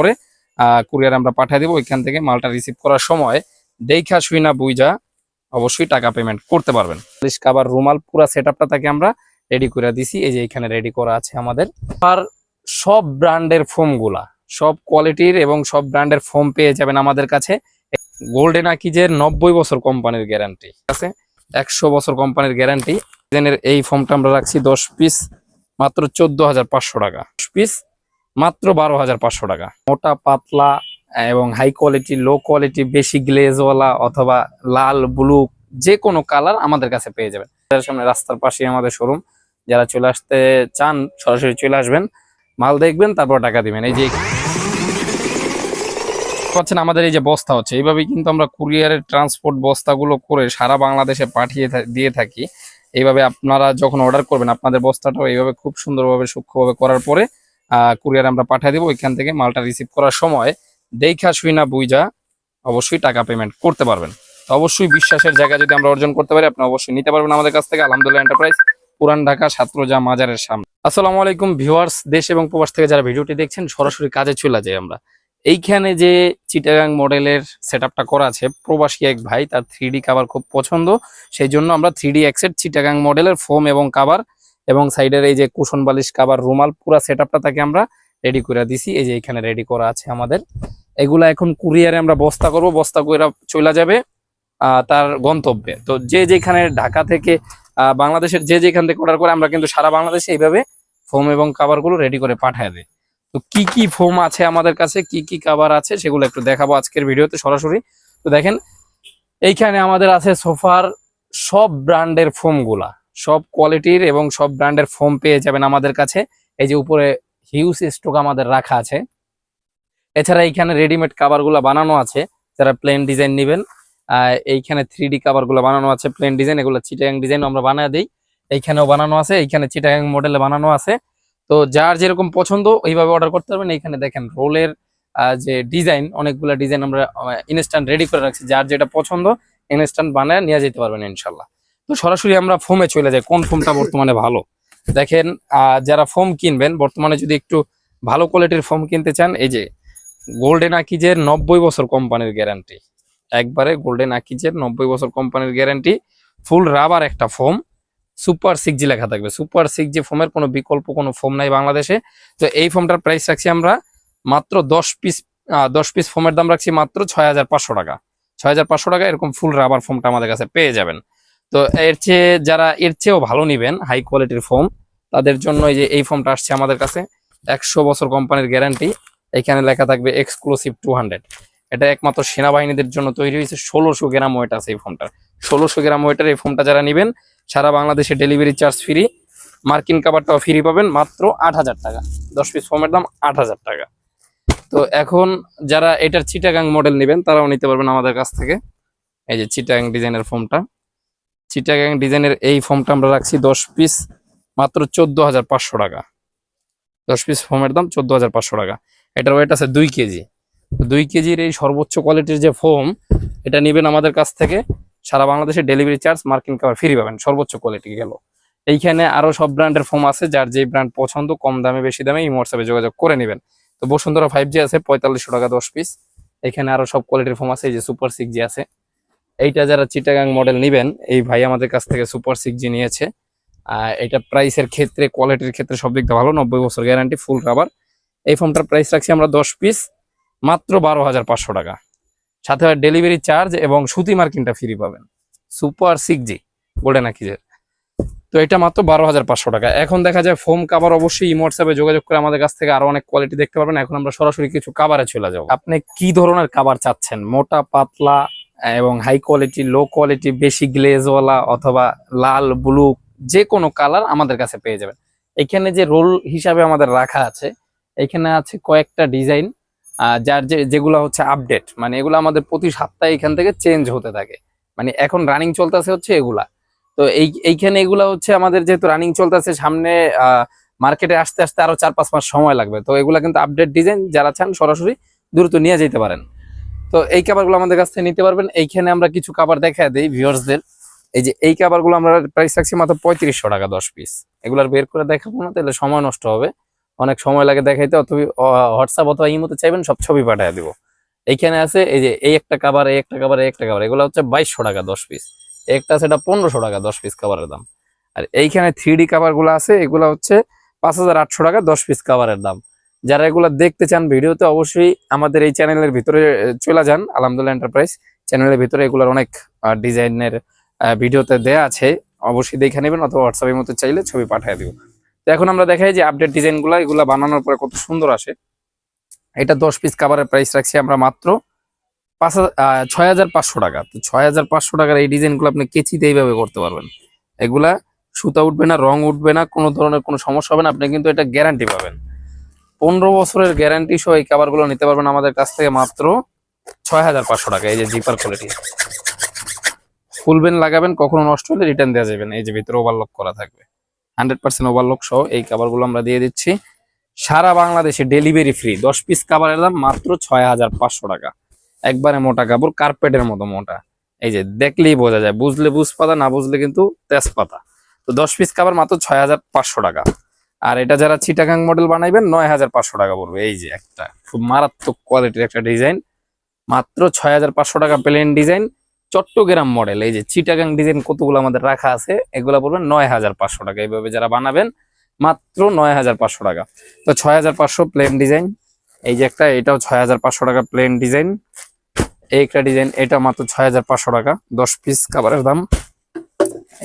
পরে কুরিয়ার আমরা পাঠিয়ে দেবো। ওইখান থেকে মালটা রিসিভ করার সময় দেখা শুই না বুঝা অবশ্যই টাকা পেমেন্ট করতে পারবেন। কাবার রুমাল পুরো সেটআপটা তাকে আমরা রেডি করে দিছি। এই যে এখানে রেডি করা আছে আমাদের। আর সব ব্র্যান্ডের ফোম গুলা, সব কোয়ালিটির এবং সব ব্র্যান্ডের ফোম পেয়ে যাবেন আমাদের কাছে। গোল্ডেন আকিজের 90 বছর কোম্পানির গ্যারান্টি আছে, 100 বছর কোম্পানির গ্যারান্টি। এই ফোমটা আমরা রাখছি 10 পিস মাত্র 14,500 টাকা, 10 পিস মাত্র 12,500 টাকা। মোটা পাতলা এবং হাই কোয়ালিটি, লো কোয়ালিটি, বেশি গ্লেজওয়ালা অথবা লাল ব্লু যে কোনো কালার আমাদের কাছে পেয়ে যাবেন। সামনে রাস্তার পাশে আমাদের শোরুম, যারা চলে আসতে চান সরাসরি চলে আসবেন, মাল দেখবেন তারপর টাকা দিবেন। এই যে পাচ্ছেন আমাদের এই যে বস্তা হচ্ছে, এইভাবেই কিন্তু আমরা কুরিয়ারের ট্রান্সপোর্ট বস্তাগুলো করে সারা বাংলাদেশে পাঠিয়ে দিয়ে থাকি। এইভাবে আপনারা যখন অর্ডার করবেন আপনাদের বস্তাটাও এইভাবে খুব সুন্দরভাবে সূক্ষ্মভাবে করার পরে কুরিয়ার আমরা পাঠিয়ে দেবো। ওইখান থেকে মালটা রিসিভ করার সময় দেখা শুই না বুঝা অবশ্যই টাকা পেমেন্ট করতে পারবেন। তো অবশ্যই বিশ্বাসের জায়গা যদি আমরা অর্জন করতে পারি আপনি অবশ্যই নিতে পারবেন আমাদের কাছ থেকে। আলহামদুলিল্লাহ এন্টারপ্রাইজ, পুরান ঢাকা ছাত্রজা মাজারের সামনে। আসসালামু আলাইকুম ভিউয়ার্স, দেশ এবং প্রবাস থেকে যারা ভিডিওটি দেখছেন সরাসরি কাজে চলে যাই আমরা। এইখানে যে চিটাগাং মডেলের সেটআপটা করা আছে, প্রবাসী এক ভাই তার 3D কাভার খুব পছন্দ, সেই জন্য আমরা 3D এক্সেট চিটাগাং মডেলের ফোম এবং কাভার এবং সাইডের এই যে কুশন বালিশ কাভার রুমাল পুরো সেটআপটা তাকে আমরা রেডি করে দিছি। এই যে এখানে রেডি করা আছে আমাদের। এগুলা এখন কুরিয়ারে আমরা বস্তা করব, বস্তা করে চলে যাবে তার গন্তব্যে। তো যে যেখানে ঢাকা থেকে বাংলাদেশের যে যেখান থেকে অর্ডার করে আমরা কিন্তু সারা বাংলাদেশে এইভাবে ফোম এবং কাভারগুলো রেডি করে পাঠিয়ে দেয়। তো কি কি ফোম আছে আমাদের কাছে, কি কি কাভার আছে সেগুলো একটু দেখাবো আজকের ভিডিওতে সরাসরি। তো দেখেন এইখানে আমাদের আছে সোফার সব ব্র্যান্ডের ফোম গুলা, সব কোয়ালিটির এবং সব ব্র্যান্ডের ফোম পেয়ে যাবেন আমাদের কাছে। এই যে উপরে হিউজ স্টক আমাদের রাখা আছে। এছাড়া এইখানে রেডিমেড কাভার গুলা বানানো আছে, যারা প্লেন ডিজাইন নেবেন এইখানে 3D কাভার গুলো বানানো আছে, প্লেন ডিজাইন, এগুলো চিটাগাং ডিজাইন আমরা বানিয়ে দিই। এইখানেও বানানো আছে, এইখানে চিটাগাং মডেলে বানানো আছে। তো যার যেরকম পছন্দ ওইভাবে অর্ডার করতে পারবেন। এইখানে দেখেন রোলের যে ডিজাইন, অনেকগুলো ডিজাইন আমরা ইনস্ট্যান্ট রেডি করে রাখছি, যার যেটা পছন্দ ইনস্ট্যান্ট বানায় নিয়ে যেতে পারবেন ইনশাল্লাহ। তো সরাসরি আমরা ফোমে চলে যাই, কোন ফোমটা বর্তমানে ভালো। দেখেন যারা ফোম কিনবেন বর্তমানে, যদি একটু ভালো কোয়ালিটির ফোম কিনতে চান, এই যে গোল্ডেন আকিজের 90 বছর কোম্পানির গ্যারান্টি, একবারে গোল্ডেন আকিজের 90 বছর কোম্পানির গ্যারান্টি, ফুল রাবার একটা ফোম, সুপার 6G লেখা থাকবে। সুপার 6G ফোমের কোনো বিকল্প কোনো ফোম নাই বাংলাদেশে। তো এই ফোমটার প্রাইস রাখছি আমরা মাত্র 10 পিস ফোমের দাম রাখছি মাত্র 6,500 টাকা। 6,500 টাকা এরকম ফুল রাবার ফোমটা আমাদের কাছে পেয়ে যাবেন। তো যারা এর চেয়েও ভালো নিবেন হাই কোয়ালিটির ফোম, তাদের জন্য এই যে এই ফোমটা আসছে আমাদের কাছে, 100 বছর কোম্পানির গ্যারান্টি। এখানে লেখা থাকবে এক্সক্লুসিভ 200। এটা একমাত্র সেনাবাহিনীদের জন্য তৈরি হয়েছে। 1600 গ্রাম ওয়েট আছে এই ফোনটা। 1600 গ্রাম ওয়েটের এই ফোনটা যারা নেবেন সারা বাংলাদেশে ডেলিভারি চার্জ ফ্রি, মার্কিন কাভারটাও ফ্রি পাবেন মাত্র 8,000 টাকা। 10 পিস ফোমের দাম 8,000 টাকা। তো এখন যারা এটার চিটাগাং মডেল নেবেন তারাও নিতে পারবেন আমাদের কাছ থেকে। এই যে চিটাগাং ডিজাইনের ফোমটা, চিটাগাং ডিজাইনের এই ফোমটা আমরা রাখছি 10 পিস মাত্র 14,500 টাকা। 10 পিস ফোমের দাম 14,500 টাকা। এটার ওয়েট আছে 2 কেজি। 2 কেজির এই সর্বোচ্চ কোয়ালিটির যে ফোম, এটা নেবেন আমাদের কাছ থেকে, সারা বাংলাদেশে ডেলিভারি চার্জ মার্কিন কাভার ফ্রি পাবেন। সর্বোচ্চ কোয়ালিটি গেল। এইখানে আরো সব ব্র্যান্ডের ফোম আছে, যার যে ব্র্যান্ড পছন্দ কম দামে বেশি দামে এই হোয়াটসঅ্যাপে যোগাযোগ করে নেবেন। তো বসুন্ধরা 5G আছে 4500 টাকা 10 পিস। এখানে আরো সব কোয়ালিটির ফোম আছে, এই যে সুপার 6G আছে। এইটা যারা চিটাগাং মডেল নেবেন, এই ভাই আমাদের কাছ থেকে সুপার 6G নিয়েছে। এটা প্রাইসের ক্ষেত্রে, কোয়ালিটির ক্ষেত্রে সব দিক ভালো, 90 বছর গ্যারান্টি, ফুল রাবার। এই ফোমটার প্রাইস রাখছি আমরা 10 পিস মাত্র 12,500 টাকা। সাথে ডেলিভারি চার্জ এবং সুতি মার্কিনটা ফ্রি পাবেন। সুপার 6G গোল্ডেন আকিজের। তো এটা মাত্র 12,500 টাকা। এখন দেখা যায় ফোম কাভার অবশ্যই হোয়াটসঅ্যাপে যোগাযোগ করে আমাদের কাছ থেকে আরো অনেক কোয়ালিটি দেখতে পারবেন। এখন আমরা সরাসরি কিছু কাভারে চলে যাব। আপনি কি ধরনের কাভার চাচ্ছেন, মোটা পাতলা এবং হাই কোয়ালিটি, লো কোয়ালিটি, বেশি গ্লেজওয়ালা অথবা লাল ব্লু যে কোনো কালার আমাদের কাছে পেয়ে যাবেন। এখানে যে রোল হিসাবে আমাদের রাখা আছে, এখানে আছে কয়েকটা ডিজাইন, যার যেগুলো হচ্ছে আপডেট, মানে এগুলো আমাদের প্রতি সপ্তাহে এখান থেকে চেঞ্জ হতে থাকে। মানে এখন রানিং চলতেছে হচ্ছে এগুলা। তো এইখানে এগুলা হচ্ছে আমাদের যেহেতু রানিং চলতেছে, সামনে মার্কেটে আসতে আসতে আরো 4-5 মাস সময় লাগবে। তো এগুলা কিন্তু আপডেট ডিজাইন, যারা চান সরাসরি দ্রুত নিয়ে যেতে পারেন। তো এই কাভারগুলো আমাদের কাছ থেকে নিতে পারবেন। এইখানে আমরা কিছু কাভার দেখা দিই ভিউয়ার্সদের। এই যে এই কাভারগুলো আমরা প্রাইস রাখছি মাত্র 3500 টাকা 10 পিস। এগুলার বের করে দেখাবো না, তাহলে সময় নষ্ট হবে। অনেক সময় লাগে দেখাইতে, অথবা হোয়াটসঅ্যাপ অথবা ইমোতে চাইবেন সব ছবি পাঠিয়ে দিব। এইখানে আছে এই যে এই একটা কাভার, এই একটা কাভার, এই একটা কাভার, এগুলো হচ্ছে 2200 টাকা 10 পিস। একটা আছে এটা 1500 টাকা 10 পিস কাভারের দাম। আর এইখানে 3D কাভার গুলো আছে, এগুলো হচ্ছে 5800 টাকা 10 পিস কাভারের দাম। যারা এগুলো দেখতে চান ভিডিওতে, অবশ্যই আমাদের এই চ্যানেলের ভিতরে চলে যান, আলহামদুলিল্লাহ এন্টারপ্রাইজ চ্যানেলের ভিতরে এগুলোর অনেক ডিজাইনের ভিডিওতে দেয়া আছে, অবশ্যই দেখে নেবেন, অথবা হোয়াটসঅ্যাপের মধ্যে চাইলে ছবি পাঠিয়ে দিব। তো এখন আমরা দেখাই যে আপডেট ডিজাইন গুলা, এগুলা বানানোর পরে কত সুন্দর আসে। এটা 10 পিস কাভারের প্রাইস রাখছি আমরা মাত্র 6500 টাকা। তো 6500 টাকার এই ডিজাইন গুলো আপনি কেচিতে এইভাবে করতে পারবেন। এগুলা সুতা উঠবে না, রং উঠবে না, কোনো ধরনের কোনো সমস্যা হবে না। আপনি কিন্তু এটা গ্যারান্টি পাবেন, 15 বছরের গ্যারান্টি সহ এই কাভার গুলো নিতে পারবেন আমাদের কাছ থেকে মাত্র 6500 টাকা। এই যে জিপার কোয়ালিটি, খুলবেন, লাগাবেন, কখনো নষ্ট হলে রিটার্ন দেওয়া যাবে না। এই যে ভিতরে ওভারলক করা থাকবে, 100% ওভারলক সহ এই কাভার গুলো আমরা দিয়ে দিচ্ছি। সারা বাংলাদেশে ডেলিভারি ফ্রি। 10 পিস কাভারের দাম মাত্র 6500 টাকা। একবারে মোটা কাপড়, কার্পেটের মতো মোটা। এই যে দেখলেই বোঝা যায়, বুঝলে বুঝপাতা, না বুঝলে কিন্তু তেজপাতা। তো 10 পিস কাভার মাত্র 6500 টাকা। আর এটা যারা চিটাগাং মডেল বানাইবেন 9500 টাকা পড়বে। এই যে একটা খুব মারাত্মক কোয়ালিটির একটা ডিজাইন, মাত্র 6500 টাকা প্লেন ডিজাইন, চট্টগ্রাম মডেল। এই যে চিটাগাং ডিজাইন কতগুলো আমাদের রাখা আছে, এগুলো পড়বেন 9500 টাকা। এইভাবে যারা বানাবেন মাত্র 9500 টাকা। তো 6500 প্লেন ডিজাইন। এই যে একটা, এটাও 6500 টাকা প্লেন ডিজাইন। এই একটা ডিজাইন, এটা মাত্র 6500 টাকা 10 পিস কাভারের দাম।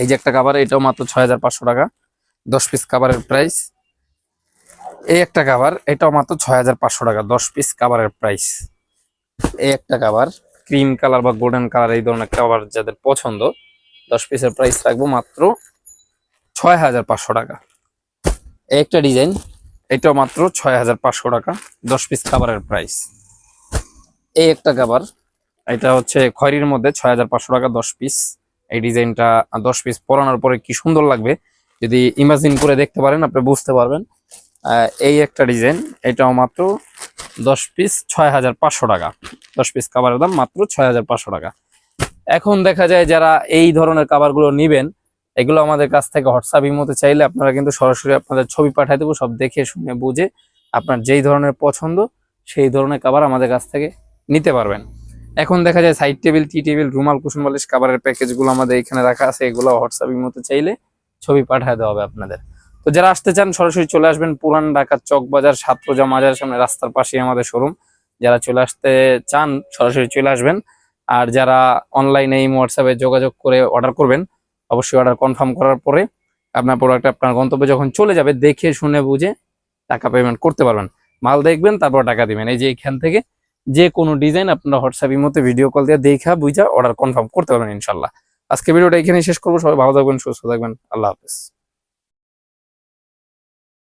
এই যে একটা কাভার, এটাও মাত্র 6500 টাকা 10 পিস কাভারের প্রাইস। এই একটা কাভার, এটাও মাত্র 6500 টাকা 10 পিস কাভারের প্রাইস। এই একটা কাভার, ক্রিম কালার বা গোল্ডেন কালার, এই ধরনের কাভার যাদের পছন্দ, 10 পিসের প্রাইস রাখবো মাত্র 6500 টাকা। এই একটা ডিজাইন, এটাও মাত্র 6500 টাকা 10 পিস কাভারের প্রাইস। এই একটা কাভার, এটা হচ্ছে খয়েরির মধ্যে, 6500 টাকা 10 পিস। এই ডিজাইনটা 10 পিস পরানোর পরে কি সুন্দর লাগবে, যদি ইমাজিন করে দেখতে পারেন আপনি বুঝতে পারবেন। এই একটা ডিজাইন, এটাও মাত্র 10 পিস 6500 টাকা। 10 পিস কাভারের দাম মাত্র 6500 টাকা। এখন দেখা যায় যারা এই ধরনের কাভারগুলো নিবেন, এগুলো আমাদের কাছ থেকে হোয়াটসঅ্যাপ ইমোতে চাইলে আপনারা কিন্তু সরাসরি আপনাদের ছবি পাঠিয়ে দেবো, সব দেখে শুনে বুঝে আপনার যেই ধরনের পছন্দ সেই ধরনের কাভার আমাদের কাছ থেকে নিতে পারবেন। এখন দেখা যায় সাইড টেবিল, টি টেবিল, রুমাল, কুশন বালিশ কাভারের প্যাকেজগুলো আমাদের এখানে রাখা আছে, এগুলো হোয়াটসঅ্যাপ ইমোতে চাইলে ছবি পাঠিয়ে দেওয়া হবে আপনাদের। তো যারা আসতে চান সরাসরি চলে আসবেন পুরান ঢাকার চক বাজার, সাতরোজা মাজারের সামনে রাস্তার পাশেই আমাদের শোরুম। যারা চলে আসতে চান সরাসরি চলে আসবেন। আর যারা অনলাইনে এই হোয়াটসঅ্যাপে যোগাযোগ করে অর্ডার করবেন, অবশ্যই অর্ডার কনফার্ম করার পরে আপনার প্রোডাক্ট আপনার গন্তব্যে যখন চলে যাবে, দেখে শুনে বুঝে টাকা পেমেন্ট করতে পারবেন। মাল দেখবেন, তারপর টাকা দিবেন। এই যে এখান থেকে যে কোনো ডিজাইন আপনারা হোয়াটসঅ্যাপের মধ্যে ভিডিও কল দিয়ে দেখা বুঝা অর্ডার কনফার্ম করতে পারবেন ইনশাল্লাহ। আজকে ভিডিওটা এখানেই শেষ করবো। সবাই ভালো থাকবেন, সুস্থ থাকবেন, আল্লাহ হাফেজ।